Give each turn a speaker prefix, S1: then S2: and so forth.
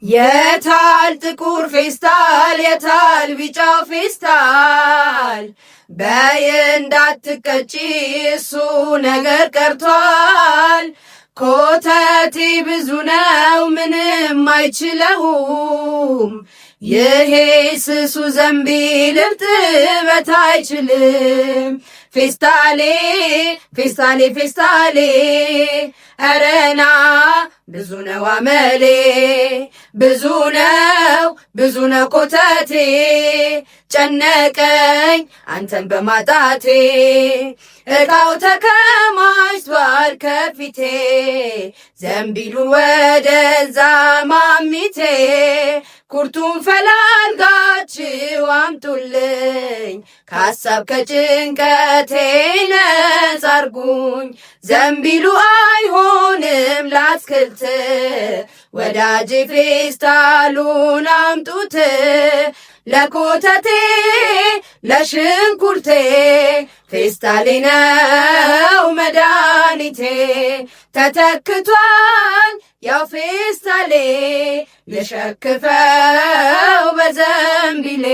S1: የታል ጥቁር ፌስታል የታል ቢጫው ፌስታል? በይ እንዳትቀጪ እሱ ነገር ቀርቷል። ኮተቴ ብዙ ነው ምንም አይችለውም። ይሄ ስሱ ዘንቢል እርጥበት አይችልም። ፌስታሌ ፌስታሌ ፌስታሌ አረና ብዙ ነው አመሌ ብዙ ነው ኮተቴ ጨነቀኝ አንተን በማጣቴ እቃው ተከማችቷል ከፊቴ ዘንቢሉን ወደዛ ማሚቴ ኩርቱን ፈላልጋችሁ አምጡልኝ ከሀሳብ ከጭንቀቴ ነፃ አርጉኝ። ዘንቢሉ አይሆንም ለአትክልት ወዳጄ ፌስታሉን አምጡት ለኮተቴ ለሽንኩርቴ ፌስታሌ ነው መድኃኒቴ። ተተክቷል ያው ፌስታሌ ልሸክፈው በዘንቢሌ